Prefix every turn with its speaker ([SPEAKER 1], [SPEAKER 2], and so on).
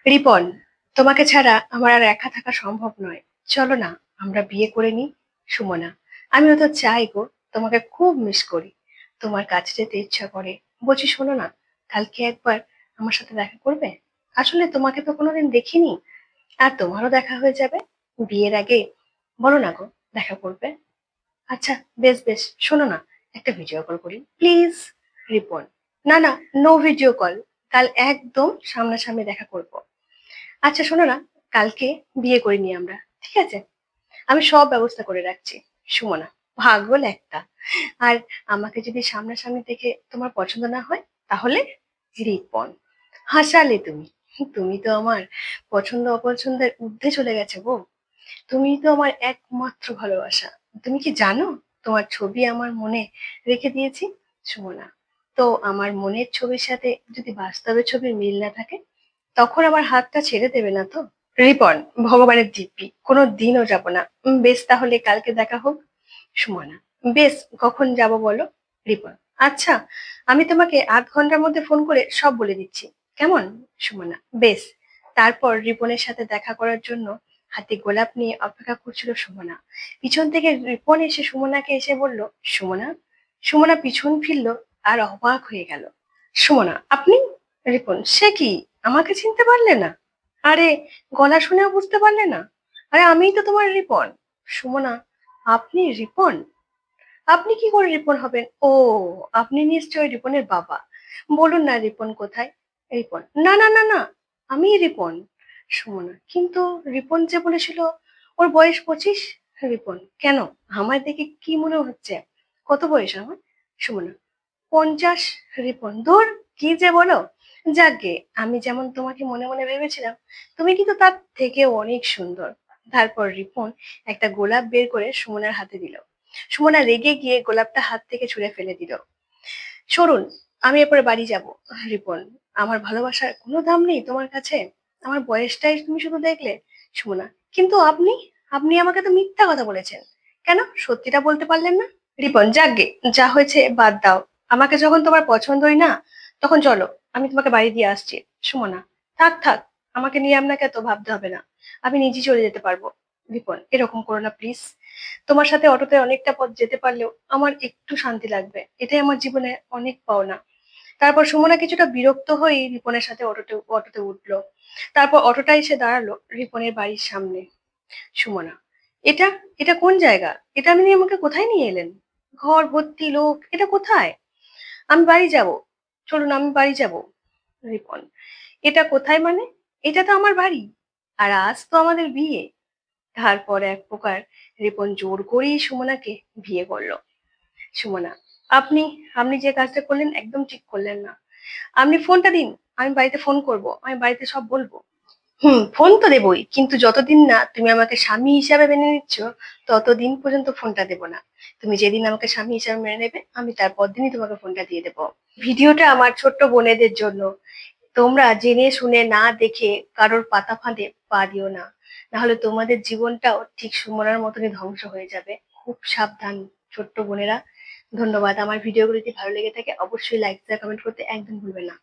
[SPEAKER 1] রিপন, তোমাকে ছাড়া আমার আর একা থাকা সম্ভব নয়। চলো না, আমরা বিয়ে করে নিই। সুমনা, আমিও তো চাই গো, তোমাকে খুব মিস করি। তোমার কাছে যেতে ইচ্ছা করে। বলছি শোনো না, কালকে একবার আমার সাথে দেখা করবে? আসলে তোমাকে তো কোনোদিন দেখিনি, আর তোমারও দেখা হয়ে যাবে বিয়ের আগে। বলো না গো, দেখা করবে? আচ্ছা, বেশ বেশ, শোনো না, একটা ভিডিও কল করি প্লিজ। রিপন, না না, নো ভিডিও কল। কাল একদম সামনাসামনি দেখা করব। আচ্ছা শোনো না, কালকে বিয়ে করিনি আমরা, ঠিক আছে? আমি সব ব্যবস্থা করে রাখছি। সুমনা, পাগল একটা। আর আমাকে যদি সামনাসামনি দেখে তোমার পছন্দ না হয়, তাহলে? রিপন, হাসালে তুমি। তুমি তো আমার পছন্দ অপছন্দের ঊর্ধ্বে চলে গেছে গো। তুমি তো আমার একমাত্র ভালোবাসা। তুমি কি জানো, তোমার ছবি আমার মনে রেখে দিয়েছি? সুমনা, তো আমার মনের ছবির সাথে যদি বাস্তবের ছবির মিল না থাকে, তখন আমার হাতটা ছেড়ে দেবে না তো? রিপন, ভগবানের দিব্যি, কোনো দিনও যাব না। বেশ, তাহলে কালকে দেখা হোক। সুমনা, বেশ, কখন যাব বলো? রিপন, আচ্ছা, আমি তোমাকে আধ ঘন্টার মধ্যে ফোন করে সব বলে দিচ্ছি, কেমন? সুমনা, বেশ। তারপর রিপনের সাথে দেখা করার জন্য হাতে গোলাপ নিয়ে অপেক্ষা করছিল সুমনা। পিছন থেকে রিপন এসে সুমনাকে এসে বলল, সুমনা। সুমনা পিছন ফিরল আর অবাক হয়ে গেল। সুমনা, আপনি? রিপন, সে কি, আমাকে চিনতে পারলে না? আরে, গলা শুনেও বুঝতে পারলে না? আরে, আমিই তো তোমার রিপন। সুমনা, আপনি রিপন? আপনি কি করে রিপন হবেন? ও, আপনি নিশ্চয়ই রিপনের বাবা। বলুন না, রিপন কোথায়? রিপন, না না না না, আমি রিপন। সুমনা, কিন্তু রিপন যে বলেছিল ওর বয়স 25। রিপন, কেন, আমার দেখে কি মনে হচ্ছে? কত বয়স আমার? সুমনা, 50। রিপন, ধুর, কি যে বলো। যাকগে, আমি যেমন তোমাকে মনে মনে ভেবেছিলাম, তুমি কিন্তু তার থেকে অনেক সুন্দর। তারপর রিপন একটা গোলাপ বের করে সুমনার হাতে দিল। সুমনা রেগে গিয়ে গোলাপটা হাত থেকে ছুঁড়ে ফেলে দিল। সরুন, আমি এরপরে বাড়ি যাব। রিপন, আমার ভালোবাসার কোনো দাম নেই তোমার কাছে? আমার বয়সটাই তুমি শুধু দেখলে। সুমনা, কিন্তু আপনি, আপনি আমাকে তো মিথ্যা কথা বলেছেন। কেন, সত্যিটা বলতে পারলেন না? রিপন, যাকগে, যা হয়েছে বাদ দাও। আমাকে যখন তোমার পছন্দই না, তখন চলো, আমি তোমাকে বাড়ি দিয়ে আসছি। সুমনা, থাক থাক, আমাকে নিয়ে আপনাকে এত ভাবতে হবে না, আমি নিজেই চলে যেতে পারবো। রিপন, এরকম করো না প্লিজ। তোমার সাথে অটোতে অনেকটা পথ যেতে পারলেও আমার একটু শান্তি লাগবে, এটাই আমার জীবনে অনেক পাওনা। তারপর সুমনা কিছুটা বিরক্ত হয়ে রিপনের সাথে অটোতে অটোতে উঠলো। তারপর অটোটা এসে দাঁড়ালো রিপনের বাড়ির সামনে। সুমনা, এটা, এটা কোন জায়গা? এটা আপনি আমাকে কোথায় নিয়ে এলেন? ঘর ভর্তি লোক, এটা কোথায়? আমি বাড়ি যাব। চলুন, আমি বাড়ি যাব। রিপন, এটা কোথায় মানে? এটা তো আমার বাড়ি, আর আজ তো আমাদের বিয়ে। তারপর এক প্রকার রিপন জোর করেই সুমনাকে বিয়ে করলো। সুমনা, আপনি, আপনি যে কাজটা করলেন একদম ঠিক করলেন না। আপনি ফোনটা দিন, আমি বাড়িতে ফোন করব, আমি বাড়িতে সব বলবো। ফোন তো দেবই, কিন্তু যতদিন না তুমি আমাকে স্বামী হিসাবে মেনে নিচ্ছ, ততদিন পর্যন্ত ফোনটা দেবো না। তুমি যেদিন আমাকে স্বামী হিসাবে মেনে নেবে, আমি তারপর দিনই তোমাকে ফোনটা দিয়ে দেবো। ভিডিওটা আমার ছোট্ট বোনেদের জন্য। তোমরা জেনে শুনে না দেখে কারোর পাতা ফাঁদে পা দিও না, না হলে তোমাদের জীবনটাও ঠিক সুমনার মতনই ধ্বংস হয়ে যাবে। খুব সাবধান, ছোট্ট বোনেরা। ধন্যবাদ। আমার ভিডিওগুলো যদি ভালো লেগে থাকে, অবশ্যই লাইক শেয়ার কমেন্ট করতে একদম ভুলবে না।